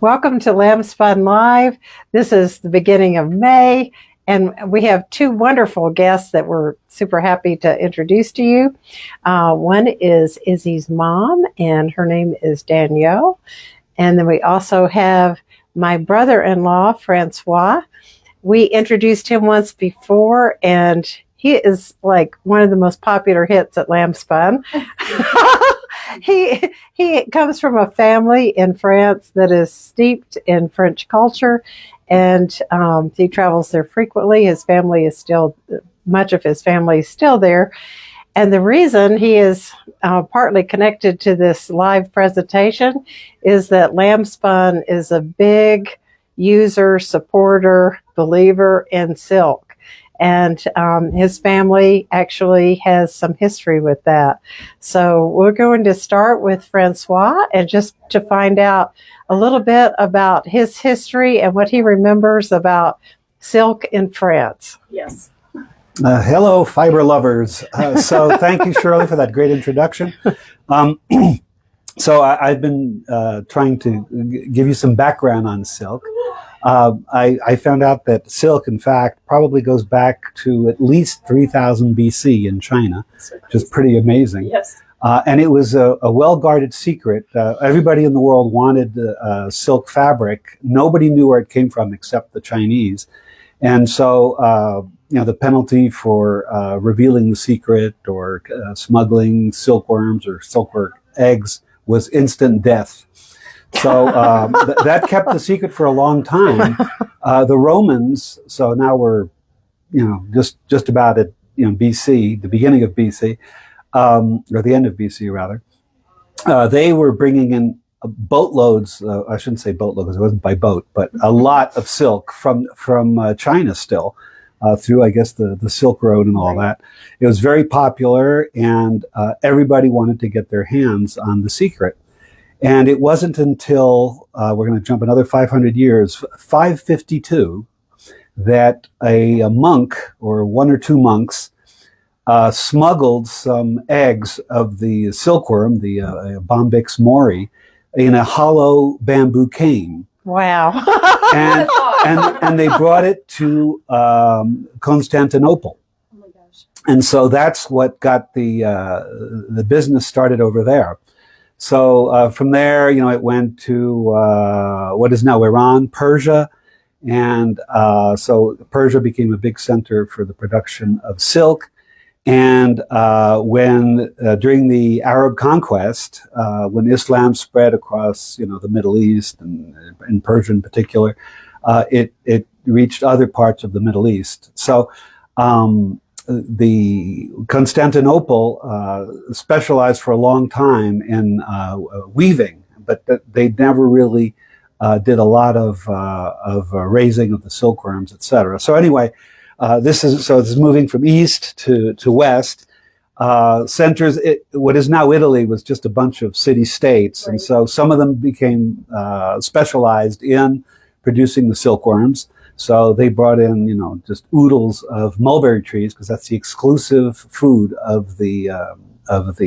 Welcome to Lambspun Live. This is the beginning of May, and we have two wonderful guests that we're super happy to introduce to you. One is Izzy's mom, and her name is Danielle. And then we also have my brother-in-law, Francois. We introduced him once before, and he is like one of the most popular hits at Lambspun. He comes from a family in France that is steeped in French culture, and he travels there frequently. Much of his family is still there. And the reason he is partly connected to this live presentation is that Lambspun is a big user, supporter, believer in silk. And his family actually has some history with that. So we're going to start with Francois and just to find out a little bit about his history and what he remembers about silk in France. Yes. Hello, fiber lovers. So thank you, Shirley, for that great introduction. So I've been trying to give you some background on silk. I found out that silk, in fact, probably goes back to at least 3000 BC in China, which is pretty amazing. Yes. And it was a well-guarded secret. Everybody in the world wanted silk fabric. Nobody knew where it came from except the Chinese. And so, the penalty for revealing the secret or smuggling silkworms or silkworm eggs was instant death. So that kept the secret for a long time. The Romans, so now we're, just about at BC, the beginning of BC, or the end of BC rather. They were bringing in boatloads. I shouldn't say boatload because it wasn't by boat, but a lot of silk from China still. Through, I guess, the Silk Road and all that. It was very popular, and everybody wanted to get their hands on the secret. And it wasn't until, we're going to jump another 500 years, 552, that a monk, or one or two monks, smuggled some eggs of the silkworm, the Bombyx mori, in a hollow bamboo cane. Wow. and they brought it to Constantinople. Oh my gosh. And so that's what got the business started over there. So from there, it went to what is now Iran, Persia. And so Persia became a big center for the production of silk. And when during the Arab conquest, when Islam spread across, the Middle East and Persia in particular, it reached other parts of the Middle East. So the Constantinople specialized for a long time in weaving, but they never really did a lot of raising of the silkworms, etc. So anyway. This is moving from east to west. Centers, what is now Italy was just a bunch of city-states. Right. And so some of them became specialized in producing the silkworms. So they brought in, just oodles of mulberry trees because that's the exclusive food of the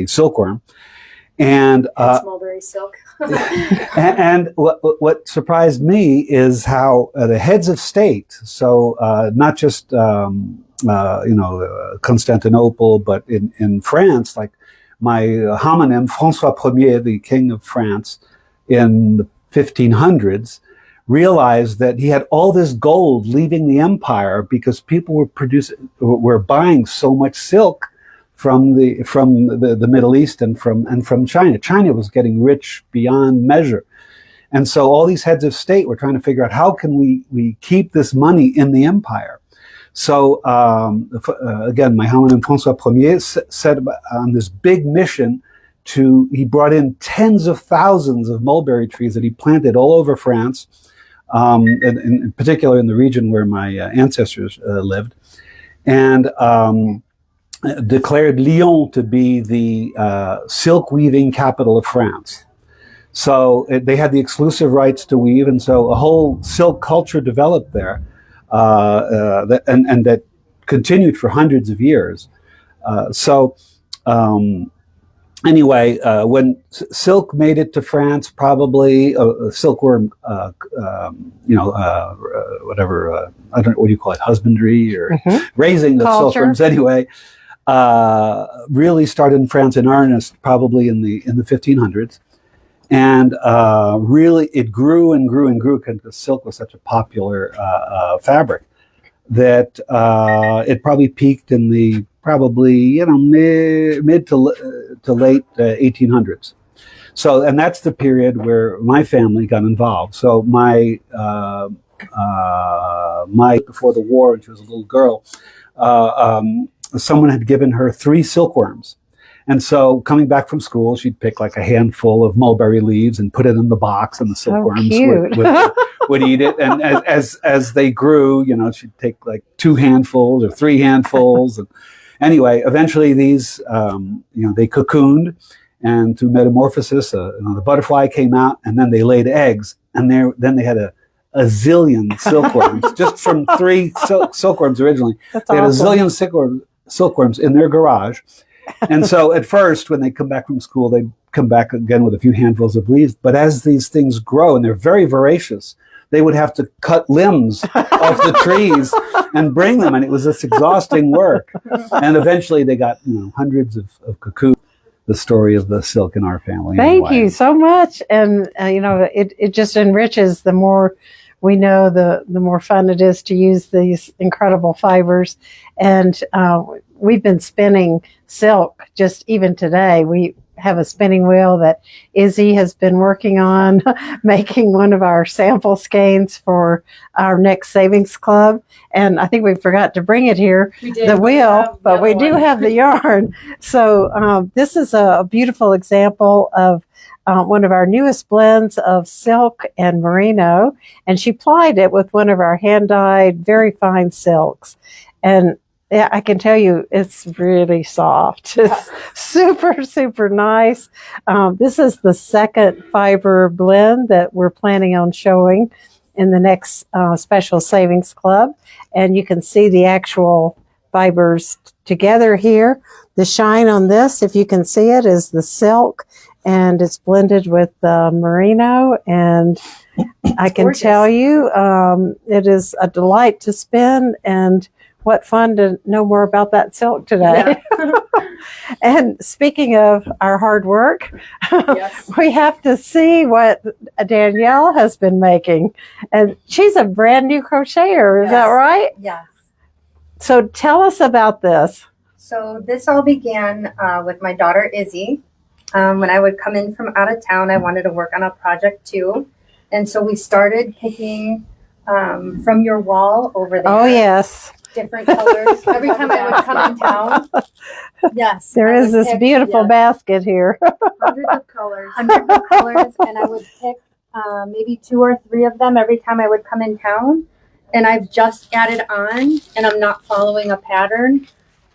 silkworm. And mulberry silk. and what surprised me is how the heads of state, so not just Constantinople, but in France, like my homonym François Ier, the king of France, in the 1500s, realized that he had all this gold leaving the empire because people were buying so much silk from the Middle East and from China. China was getting rich beyond measure. And so all these heads of state were trying to figure out how can we keep this money in the empire. So again, my homonym François Ier set on this big mission he brought in tens of thousands of mulberry trees that he planted all over France, in particular in the region where my ancestors lived, and declared Lyon to be the silk weaving capital of France. So they had the exclusive rights to weave, and so a whole silk culture developed there, that continued for hundreds of years. anyway, when silk made it to France, probably a silkworm, whatever, I don't know, what do you call it, husbandry or raising the Culture. silkworms anyway, really started in France in earnest, probably in the 1500s. And really, it grew and grew and grew because silk was such a popular fabric that it probably peaked in the mid to late 1800s. So, and that's the period where my family got involved. So my before the war, when she was a little girl, someone had given her 3 silkworms. And so coming back from school, she'd pick like a handful of mulberry leaves and put it in the box, and the silkworms would eat it. And as they grew, she'd take like 2 handfuls or 3 handfuls. And anyway, eventually these, they cocooned, and through metamorphosis, the butterfly came out, and then they laid eggs, and then they had a zillion silkworms just from 3 silkworms originally. That's they had awesome. a zillion silkworms in their garage. And so at first, when they come back from school, they come back again with a few handfuls of leaves. But as these things grow, and they're very voracious, they would have to cut limbs off the trees and bring them. And it was this exhausting work. And eventually they got hundreds of cocoons. The story of the silk in our family. Thank you so much. And, it just enriches. The more we know, the more fun it is to use these incredible fibers. And we've been spinning silk just even today. We have a spinning wheel that Izzy has been working on, making one of our sample skeins for our next savings club. And I think we forgot to bring it here, the wheel, but we do have the yarn. So this is a beautiful example of one of our newest blends of silk and merino. And she plied it with one of our hand-dyed, very fine silks. And yeah, I can tell you it's really soft. It's super, super nice. This is the second fiber blend that we're planning on showing in the next special savings club. And you can see the actual fibers together here. The shine on this, if you can see it, is the silk, and it's blended with merino. And I can tell you it is a delight to spin, and what fun to know more about that silk today. Yeah. And speaking of our hard work, yes, we have to see what Danielle has been making. And she's a brand new crocheter, is that right? Yes. So tell us about this. So this all began with my daughter, Izzy. When I would come in from out of town, I wanted to work on a project too. And so we started picking from your wall over there. Oh, yes. Different colors. Every time I would come in town. Yes. There is this beautiful basket here. Hundreds of colors. Hundreds of colors. And I would pick maybe 2 or 3 of them every time I would come in town. And I've just added on, and I'm not following a pattern.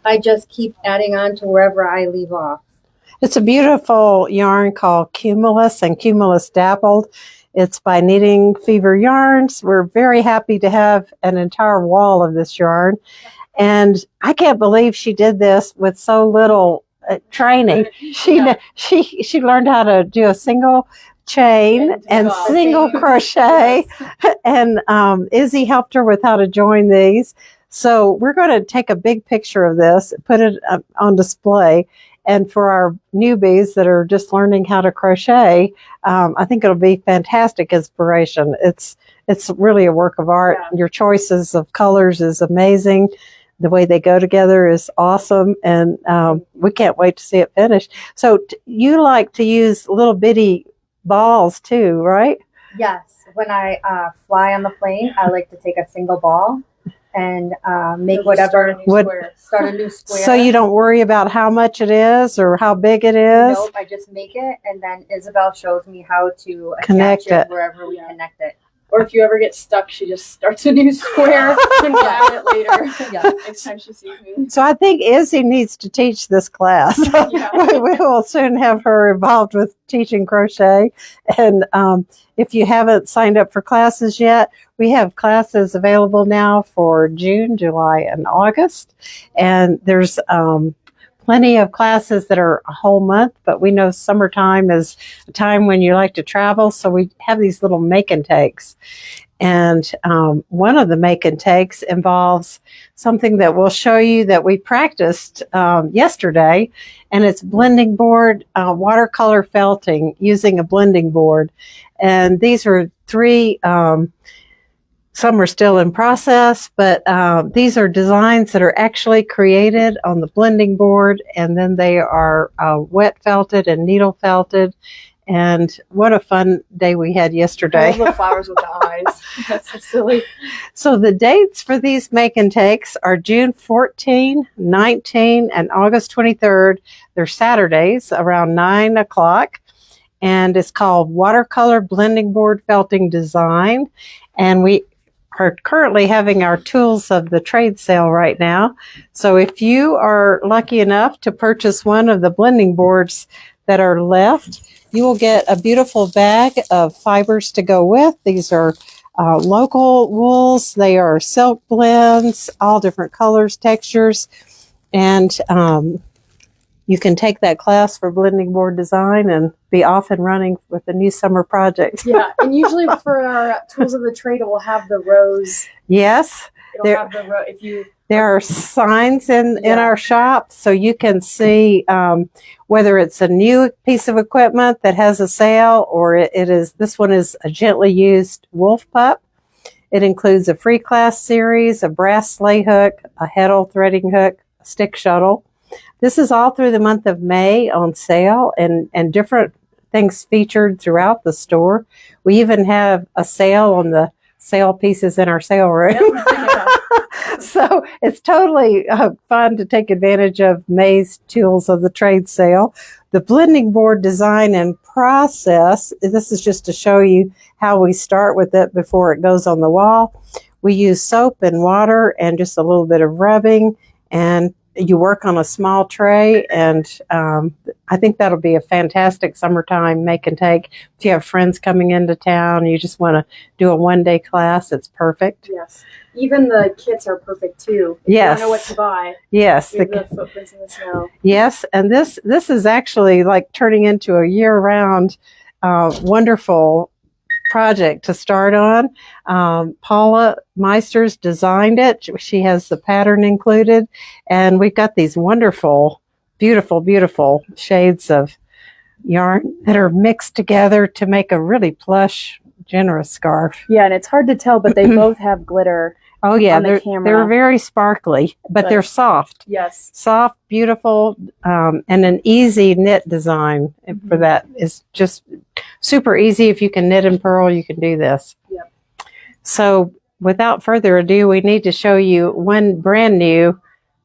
I just keep adding on to wherever I leave off. It's a beautiful yarn called Cumulus and Cumulus Dappled. It's by Knitting Fever Yarns. We're very happy to have an entire wall of this yarn. And I can't believe she did this with so little training. She learned how to do a single chain and single crochet. And Izzy helped her with how to join these. So we're going to take a big picture of this, put it on display. And for our newbies that are just learning how to crochet, I think it'll be fantastic inspiration. It's really a work of art. Yeah. Your choices of colors is amazing. The way they go together is awesome. And we can't wait to see it finished. So you like to use little bitty balls too, right? Yes. When I fly on the plane, I like to take a single ball and make whatever, start a new square. So you don't worry about how much it is or how big it is? Nope, I just make it, and then Isabel shows me how to connect it wherever we connect it. Or if you ever get stuck, she just starts a new square and we'll add it later. Yeah, next time she sees me. So I think Izzy needs to teach this class. Yeah. We will soon have her involved with teaching crochet. And if you haven't signed up for classes yet, we have classes available now for June, July, and August. And there's plenty of classes that are a whole month, but we know summertime is a time when you like to travel, so we have these little make and takes. And one of the make and takes involves something that we'll show you that we practiced yesterday, and it's blending board watercolor felting using a blending board. And these are three, some are still in process, but these are designs that are actually created on the blending board, and then they are wet felted and needle felted. And what a fun day we had yesterday. I love the flowers with the eyes. That's so silly. So the dates for these make and takes are June 14, 19, and August 23rd. They're Saturdays around 9 o'clock. And it's called Watercolor Blending Board Felting Design. And we are currently having our tools of the trade sale right now. So if you are lucky enough to purchase one of the blending boards that are left, you will get a beautiful bag of fibers to go with. These are local wools. They are silk blends, all different colors, textures. And you can take that class for blending board design and be off and running with a new summer project. Yeah, and usually for our tools of the trade, it will have the rows. Yes. It'll have the row if you. There are signs in our shop, so you can see whether it's a new piece of equipment that has a sale, or this one is a gently used wolf pup. It includes a free class series, a brass sleigh hook, a heddle threading hook, a stick shuttle. This is all through the month of May on sale, and different things featured throughout the store. We even have a sale on the sale pieces in our sale room. Yeah. So it's totally fun to take advantage of May's tools of the trade sale. The blending board design and process, this is just to show you how we start with it before it goes on the wall. We use soap and water and just a little bit of rubbing, and you work on a small tray, and I think that'll be a fantastic summertime make and take. If you have friends coming into town, you just want to do a one-day class, it's perfect. Yes. Even the kits are perfect too. If Yes. you don't know what to buy. Yes. The footprints in the snow. Yes, and this is actually like turning into a year-round wonderful project to start on. Paula Meisters designed it. She has the pattern included, and we've got these wonderful, beautiful, beautiful shades of yarn that are mixed together to make a really plush, generous scarf. Yeah, and it's hard to tell, but they both have glitter. Oh yeah, on the camera. they're very sparkly, but they're soft. Yes. Soft, beautiful, and an easy knit design for that is just super easy. If you can knit and purl, you can do this. Yep. So without further ado, we need to show you one brand new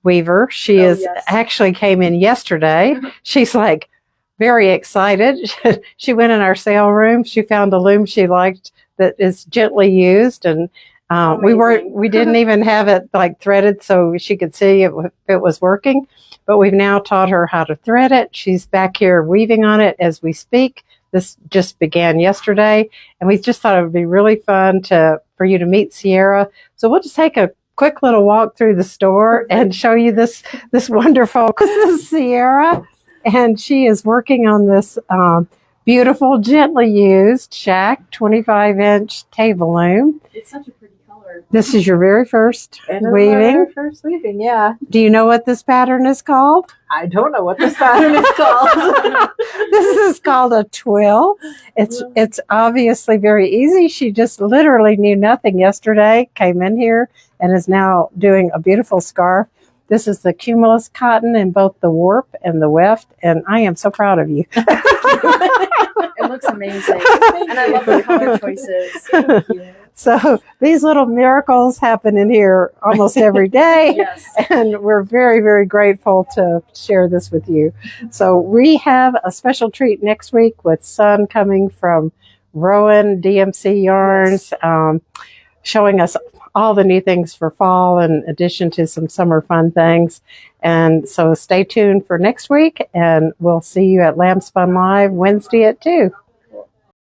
weaver. She actually came in yesterday. She's like very excited. She went in our sale room. She found a loom she liked that is gently used, and we didn't even have it like threaded so she could see if it was working, but we've now taught her how to thread it. She's back here weaving on it as we speak. This just began yesterday, and we just thought it would be really fun for you to meet Sierra. So we'll just take a quick little walk through the store and show you this wonderful. This is Sierra, and she is working on this beautiful, gently used Shack 25-inch table loom. It's such a pretty color. This is your very first weaving. Very first weaving, yeah. Do you know what this pattern is called? I don't know what this pattern is called. This is called a twill. It's obviously very easy. She just literally knew nothing yesterday, came in here, and is now doing a beautiful scarf. This is the cumulus cotton in both the warp and the weft, and I am so proud of you. It looks amazing. And I love the color choices. Thank you. So these little miracles happen in here almost every day. Yes. And we're very, very grateful to share this with you. So we have a special treat next week with Sun coming from Rowan DMC Yarns, showing us all the new things for fall in addition to some summer fun things. And so stay tuned for next week, and we'll see you at Lambspun Live Wednesday at 2.